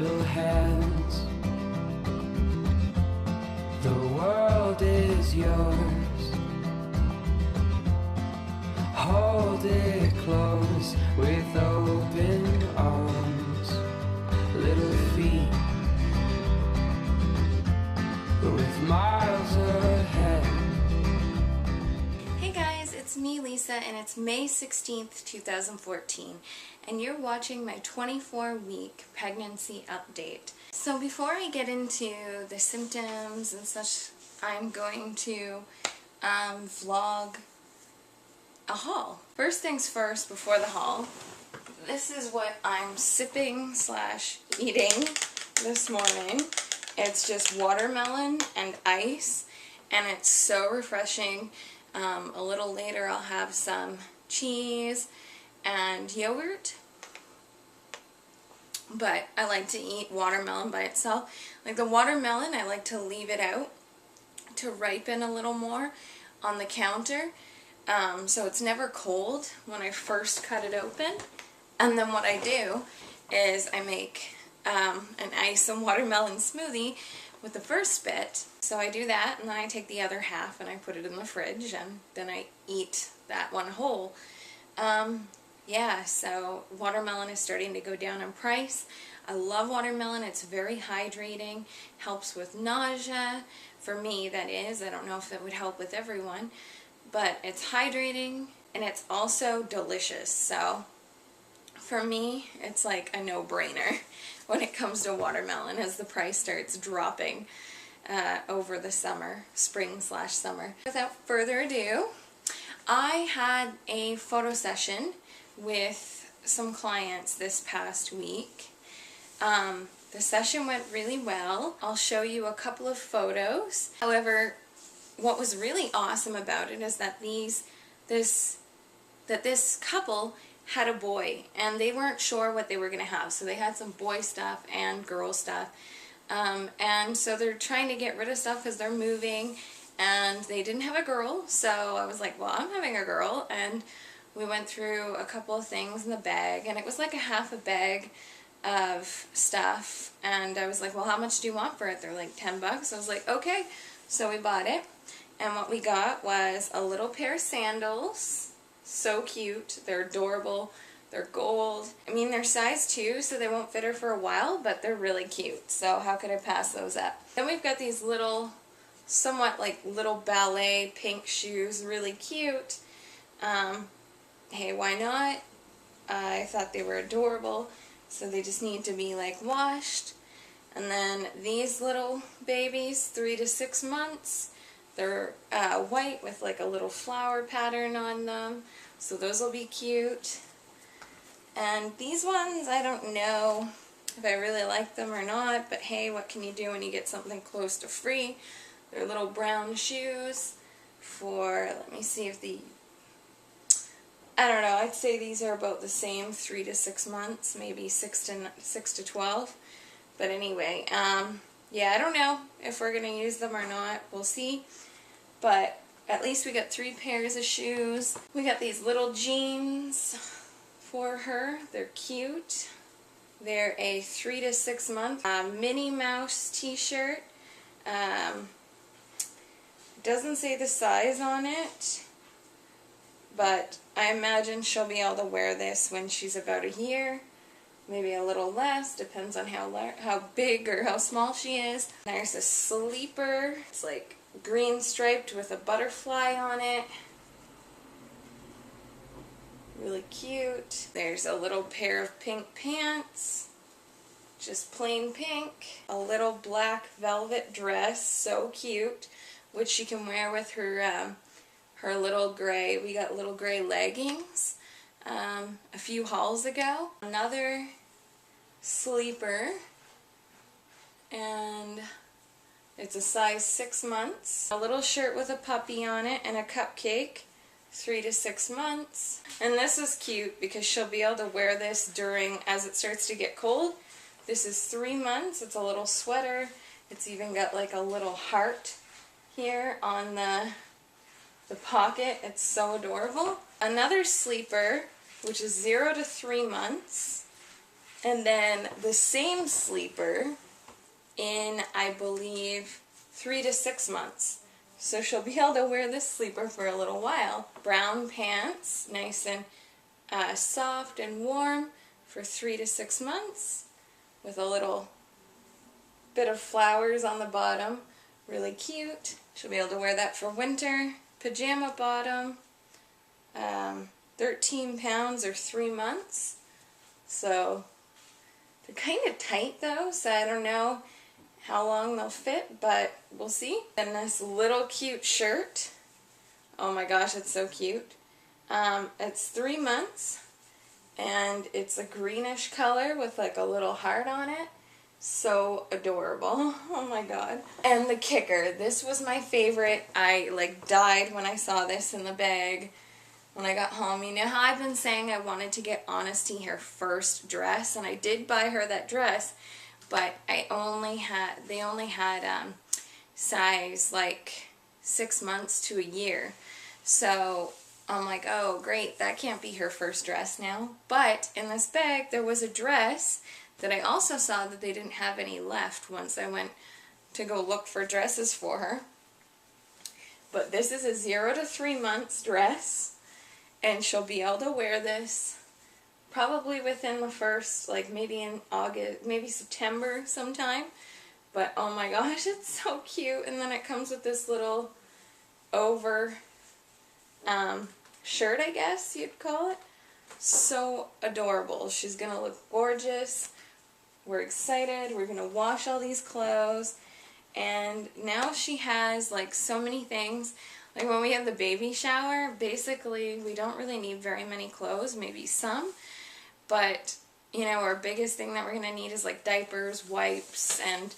little hands. The world is yours. Hold it close with open arms. Little feet with miles ahead. Hey guys, it's me Lisa and it's May 16th, 2014 and you're watching my 24-week pregnancy update. So before I get into the symptoms and such, I'm going to vlog a haul. First things first, before the haul, this is what I'm sipping / eating this morning. It's just watermelon and ice, and it's so refreshing. A little later I'll have some cheese and yogurt, but I like to eat watermelon by itself. Like the watermelon, I like to leave it out to ripen a little more on the counter, so it's never cold when I first cut it open. And then what I do is I make an ice and watermelon smoothie with the first bit. So I do that, and then I take the other half and I put it in the fridge, and then I eat that one whole. Yeah, so watermelon is starting to go down in price. I love watermelon. It's very hydrating, helps with nausea. For me, that is. I don't know if it would help with everyone, but it's hydrating and it's also delicious. So for me, it's like a no-brainer when it comes to watermelon as the price starts dropping over the summer, spring/summer. Without further ado, I had a photo session with some clients this past week. The session went really well. I'll show you a couple of photos. However, what was really awesome about it is that this couple had a boy, and they weren't sure what they were going to have. So they had some boy stuff and girl stuff. And so they're trying to get rid of stuff because they're moving, and they didn't have a girl. So I was like, well, I'm having a girl. And we went through a couple of things in the bag, and it was like a half a bag of stuff. And I was like, well, how much do you want for it? They're like $10. I was like, okay. So we bought it. And what we got was a little pair of sandals. So cute. They're adorable. They're gold. I mean, they're size 2, so they won't fit her for a while, but they're really cute. So how could I pass those up? Then we've got these little, somewhat like little ballet pink shoes. Really cute. Hey, why not? I thought they were adorable. So they just need to be like washed. And then these little babies, 3 to 6 months. They're white with like a little flower pattern on them, so those will be cute. And these ones, I don't know if I really like them or not, but hey, what can you do when you get something close to free? They're little brown shoes for, let me see if I don't know, I'd say these are about the same, 3 to 6 months, maybe 6 to 12. But anyway, yeah, I don't know if we're going to use them or not. We'll see. But at least we got 3 pairs of shoes. We got these little jeans for her. They're cute. They're a 3 to 6 month Minnie Mouse t-shirt. Doesn't say the size on it, but I imagine she'll be able to wear this when she's about a year. Maybe a little less, depends on how big or how small she is. There's a sleeper. It's like green striped with a butterfly on it. Really cute. There's a little pair of pink pants. Just plain pink. A little black velvet dress. So cute. Which she can wear with her, her little gray. We got little gray leggings a few hauls ago. Another sleeper, and it's a size 6 months. A little shirt with a puppy on it and a cupcake, 3 to 6 months. And this is cute because she'll be able to wear this as it starts to get cold. This is 3 months. It's a little sweater. It's even got like a little heart here on the pocket. It's so adorable. Another sleeper, which is 0 to 3 months. And then the same sleeper in, I believe, 3 to 6 months. So she'll be able to wear this sleeper for a little while. Brown pants, nice and soft and warm for 3 to 6 months with a little bit of flowers on the bottom. Really cute. She'll be able to wear that for winter. Pajama bottom, 13 pounds or 3 months. So they're kind of tight though, so I don't know how long they'll fit, but we'll see. And this little cute shirt. Oh my gosh, it's so cute. It's 3 months, and it's a greenish color with like a little heart on it. So adorable. Oh my god. And the kicker, this was my favorite. I like died when I saw this in the bag when I got home. You know how I've been saying I wanted to get Honesty her first dress, and I did buy her that dress, but they only had size like 6 months to a year. So I'm like, oh great, that can't be her first dress now. But in this bag there was a dress that I also saw that they didn't have any left once I went to go look for dresses for her. But this is a 0 to 3 months dress, and she'll be able to wear this probably within the first, like maybe in August, maybe September sometime. But oh my gosh, it's so cute. And then it comes with this little over shirt, I guess you'd call it. So adorable. She's gonna look gorgeous. We're excited. We're gonna wash all these clothes. And now she has like so many things. Like when we have the baby shower, basically we don't really need very many clothes, maybe some. But, you know, our biggest thing that we're going to need is like diapers, wipes, and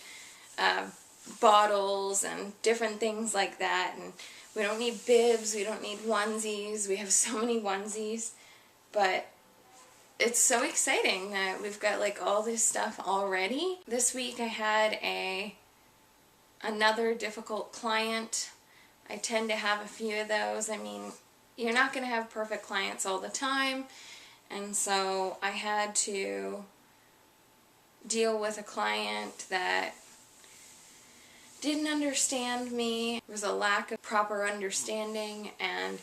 bottles, and different things like that. And we don't need bibs, we don't need onesies. We have so many onesies. But it's so exciting that we've got like all this stuff already. This week I had another difficult client. I tend to have a few of those. I mean, you're not going to have perfect clients all the time. And so I had to deal with a client that didn't understand me. There was a lack of proper understanding, and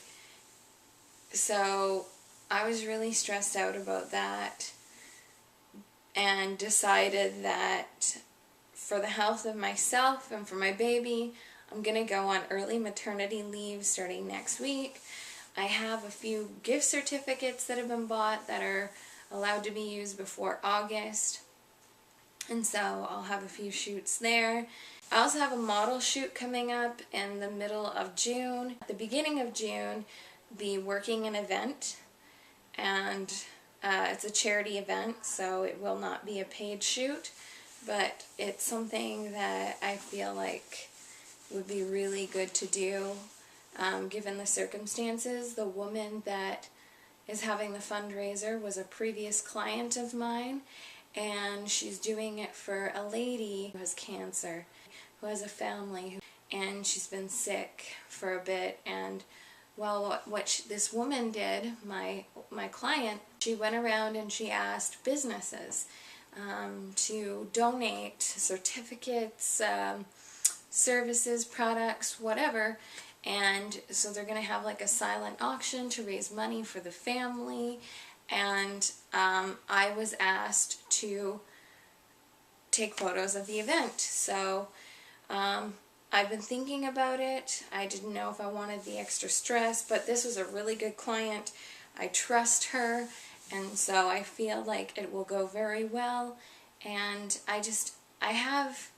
so I was really stressed out about that and decided that for the health of myself and for my baby, I'm going to go on early maternity leave starting next week. I have a few gift certificates that have been bought that are allowed to be used before August, and so I'll have a few shoots there. I also have a model shoot coming up in the middle of June. At the beginning of June, be working an event, and it's a charity event, so it will not be a paid shoot, but it's something that I feel like would be really good to do. Given the circumstances. The woman that is having the fundraiser was a previous client of mine, and she's doing it for a lady who has cancer, who has a family, and she's been sick for a bit. And well, what this woman did, my client, she went around and she asked businesses to donate certificates, services, products, whatever. And so they're going to have like a silent auction to raise money for the family. And I was asked to take photos of the event. So I've been thinking about it. I didn't know if I wanted the extra stress, but this was a really good client. I trust her, and so I feel like it will go very well. And I have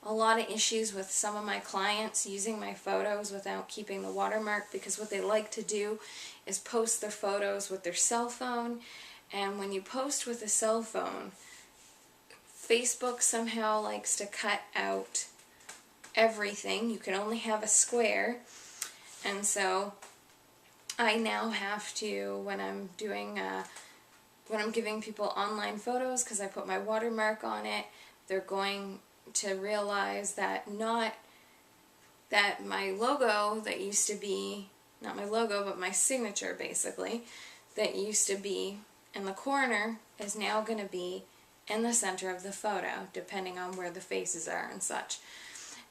a lot of issues with some of my clients using my photos without keeping the watermark, because what they like to do is post their photos with their cell phone, and when you post with a cell phone, Facebook somehow likes to cut out everything. You can only have a square, and so I now have to, when I'm giving people online photos, because I put my watermark on it, they're going to realize that my logo that used to be, not my logo, but my signature basically, that used to be in the corner is now going to be in the center of the photo, depending on where the faces are and such.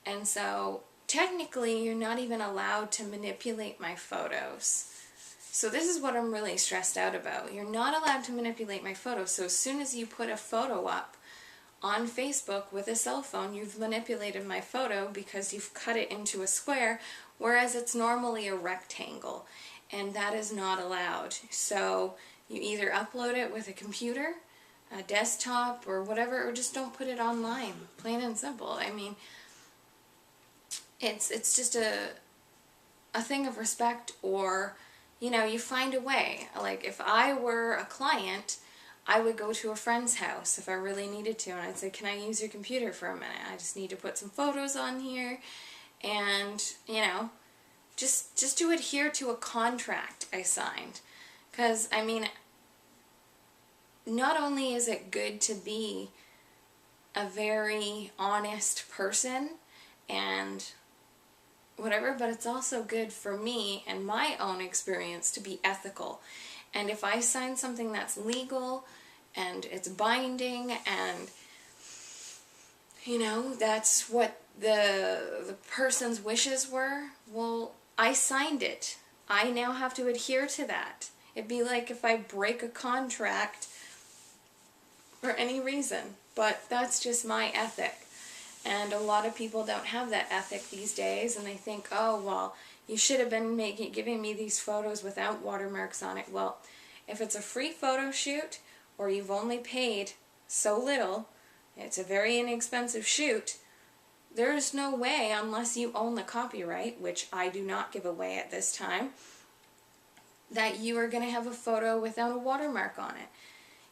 And so technically you're not even allowed to manipulate my photos. So this is what I'm really stressed out about. You're not allowed to manipulate my photos. So as soon as you put a photo up on Facebook with a cell phone, you've manipulated my photo because you've cut it into a square, whereas it's normally a rectangle, and that is not allowed. So you either upload it with a computer, a desktop, or whatever, or just don't put it online, plain and simple. I mean, it's just a thing of respect, or, you know, you find a way. Like, if I were a client, I would go to a friend's house if I really needed to, and I'd say, can I use your computer for a minute? I just need to put some photos on here, and, you know, just to adhere to a contract I signed. Because, I mean, not only is it good to be a very honest person and whatever, but it's also good for me and my own experience to be ethical. And if I sign something that's legal and it's binding and, you know, that's what the person's wishes were, well, I signed it. I now have to adhere to that. It'd be like if I break a contract for any reason, but that's just my ethic. And a lot of people don't have that ethic these days, and they think, oh, well, you should have been giving me these photos without watermarks on it. Well, if it's a free photo shoot, or you've only paid so little, it's a very inexpensive shoot, there's no way, unless you own the copyright, which I do not give away at this time, that you are going to have a photo without a watermark on it.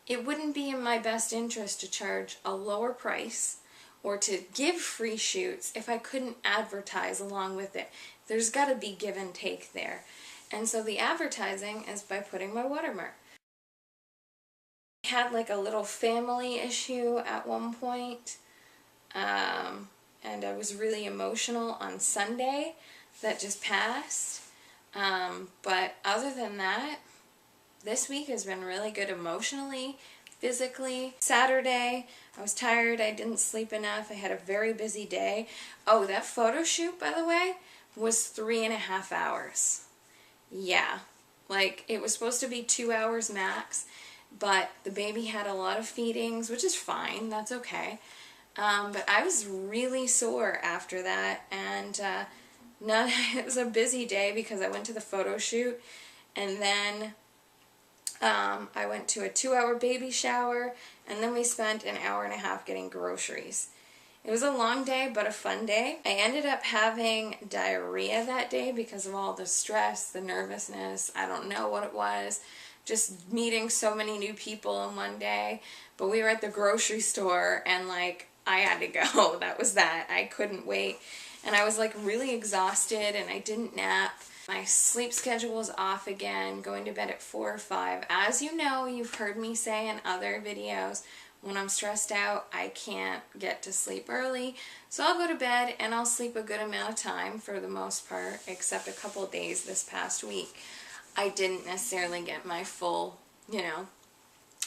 It wouldn't be in my best interest to charge a lower price or to give free shoots if I couldn't advertise along with it. There's got to be give and take there. And so the advertising is by putting my watermark. I had like a little family issue at one point, and I was really emotional on Sunday that just passed. But other than that, this week has been really good emotionally, physically. Saturday, I was tired, I didn't sleep enough, I had a very busy day. Oh, that photo shoot, by the way, was 3.5 hours. Yeah, like, it was supposed to be 2 hours max, but the baby had a lot of feedings, which is fine, that's okay. But I was really sore after that, and it was a busy day because I went to the photo shoot, and then I went to a 2-hour baby shower, and then we spent an hour and a half getting groceries. It was a long day, but a fun day. I ended up having diarrhea that day because of all the stress, the nervousness, I don't know what it was, just meeting so many new people in one day. But we were at the grocery store, and like, I had to go. That was that. I couldn't wait. And I was like really exhausted, and I didn't nap. My sleep schedule was off again, going to bed at 4 or 5. As you know, you've heard me say in other videos, when I'm stressed out, I can't get to sleep early. So I'll go to bed and I'll sleep a good amount of time for the most part, except a couple of days this past week. I didn't necessarily get my full, you know,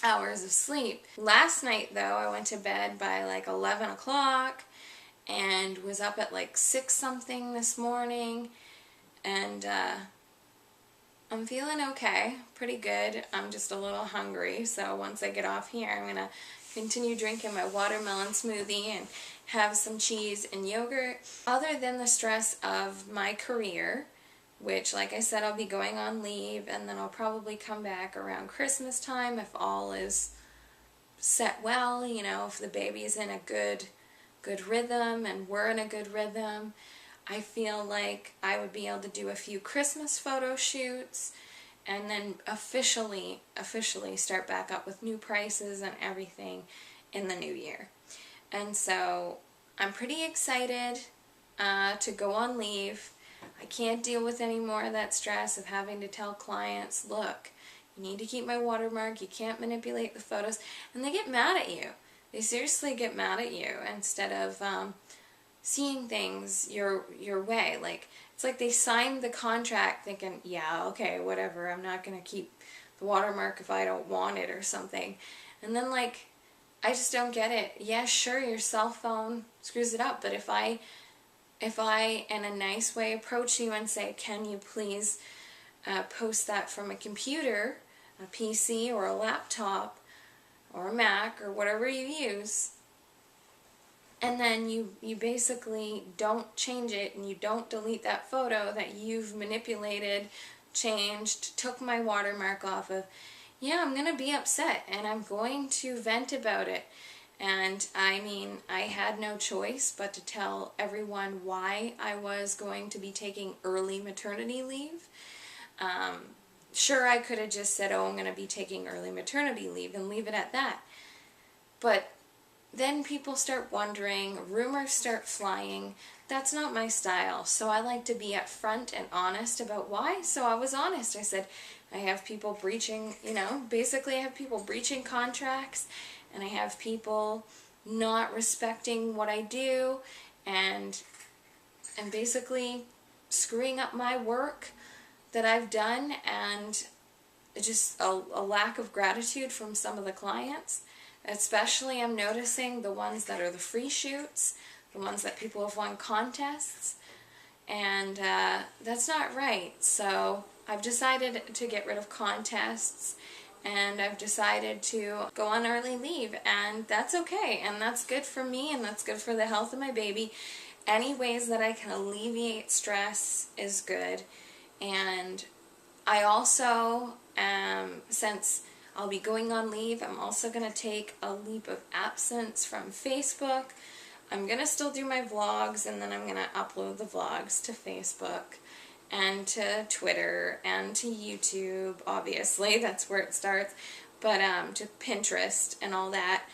hours of sleep. Last night, though, I went to bed by like 11 o'clock and was up at like 6 something this morning. And I'm feeling okay, pretty good. I'm just a little hungry, so once I get off here, I'm going to continue drinking my watermelon smoothie and have some cheese and yogurt. Other than the stress of my career, which, like I said, I'll be going on leave, and then I'll probably come back around Christmas time if all is set well, you know, if the baby's in a good rhythm and we're in a good rhythm. I feel like I would be able to do a few Christmas photo shoots and then officially start back up with new prices and everything in the new year. And so I'm pretty excited to go on leave. I can't deal with any more of that stress of having to tell clients, look, you need to keep my watermark, you can't manipulate the photos, and they get mad at you. They seriously get mad at you instead of seeing things your way. Like, it's like they signed the contract thinking, yeah, okay, whatever, I'm not going to keep the watermark if I don't want it or something. And then, like, I just don't get it. Yeah, sure, your cell phone screws it up, but if I in a nice way approach you and say, can you please post that from a computer, a PC or a laptop or a Mac or whatever you use, and then you basically don't change it and you don't delete that photo that you've manipulated, changed, took my watermark off of, yeah, I'm going to be upset and I'm going to vent about it. And I mean, I had no choice but to tell everyone why I was going to be taking early maternity leave. Sure, I could have just said, oh, I'm going to be taking early maternity leave and leave it at that. But then people start wondering, rumors start flying. That's not my style. So I like to be upfront and honest about why. So I was honest. I said, I have people breaching, basically I have people breaching contracts, and I have people not respecting what I do, and basically screwing up my work that I've done, and just a lack of gratitude from some of the clients. Especially I'm noticing the ones that are the free shoots, the ones that people have won contests, and that's not right. So I've decided to get rid of contests, and I've decided to go on early leave, and that's okay, and that's good for me, and that's good for the health of my baby. Any ways that I can alleviate stress is good. And I also, since I'll be going on leave, I'm also going to take a leave of absence from Facebook. I'm going to still do my vlogs, and then I'm going to upload the vlogs to Facebook and to Twitter and to YouTube, obviously, that's where it starts, but to Pinterest and all that.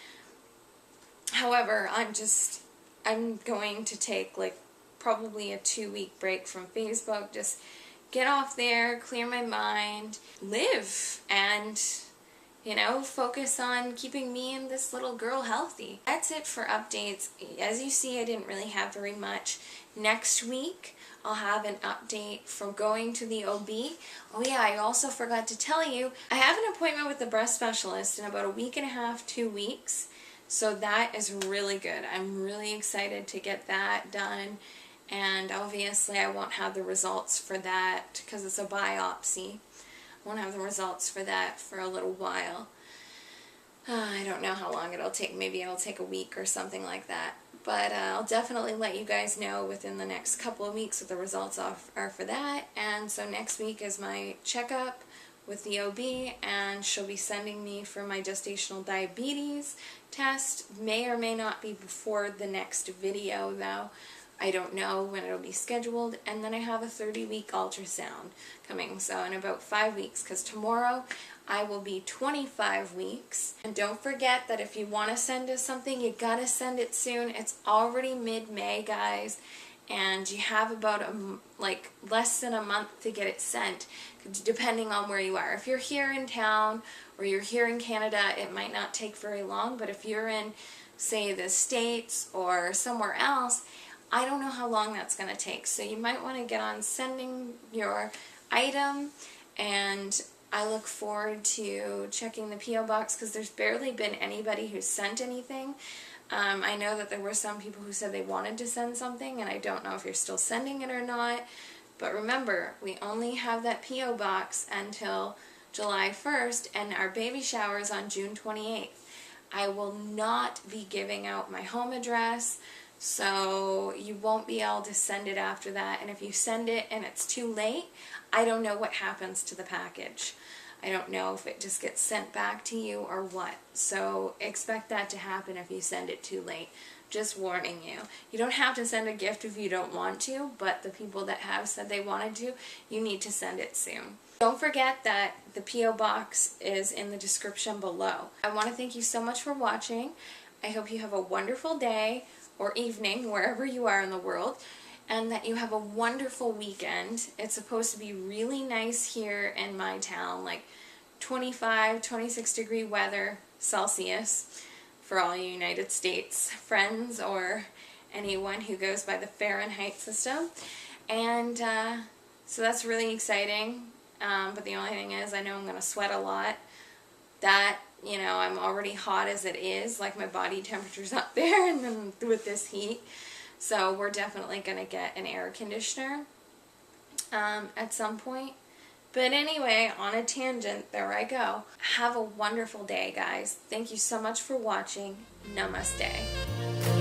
However, I'm going to take like probably a 2-week break from Facebook, just get off there, clear my mind, live, and focus on keeping me and this little girl healthy. That's it for updates. As you see, I didn't really have very much. Next week, I'll have an update from going to the OB. Oh yeah, I also forgot to tell you, I have an appointment with the breast specialist in about a week and a half, 2 weeks. So that is really good. I'm really excited to get that done. And obviously I won't have the results for that because it's a biopsy. I won't have the results for that for a little while. I don't know how long it'll take. Maybe it'll take a week or something like that. But I'll definitely let you guys know within the next couple of weeks what the results are for that. And so next week is my checkup with the OB, and she'll be sending me for my gestational diabetes test. May or may not be before the next video though. I don't know when it'll be scheduled. And then I have a 30-week ultrasound coming, so in about 5 weeks, because tomorrow I will be 25 weeks. And don't forget that if you want to send us something, you gotta send it soon. It's already mid-May, guys, and you have about less than a month to get it sent, depending on where you are. If you're here in town or you're here in Canada, it might not take very long, but if you're in, say, the States or somewhere else, I don't know how long that's going to take. So you might want to get on sending your item, and I look forward to checking the P.O. box because there's barely been anybody who sent anything. I know that there were some people who said they wanted to send something, and I don't know if you're still sending it or not. But remember, we only have that P.O. box until July 1st, and our baby shower is on June 28th. I will not be giving out my home address, so you won't be able to send it after that. And if you send it and it's too late, I don't know what happens to the package. I don't know if it just gets sent back to you or what. So expect that to happen if you send it too late. Just warning you. You don't have to send a gift if you don't want to, but the people that have said they wanted to, you need to send it soon. Don't forget that the P.O. box is in the description below. I want to thank you so much for watching. I hope you have a wonderful day or evening, wherever you are in the world, and that you have a wonderful weekend. It's supposed to be really nice here in my town, like 25, 26 degree weather Celsius for all you United States friends or anyone who goes by the Fahrenheit system. And so that's really exciting, but the only thing is I know I'm going to sweat a lot. That You know, I'm already hot as it is, like my body temperature's up there, and then with this heat. So we're definitely going to get an air conditioner at some point. But anyway, on a tangent, there I go. Have a wonderful day, guys. Thank you so much for watching. Namaste.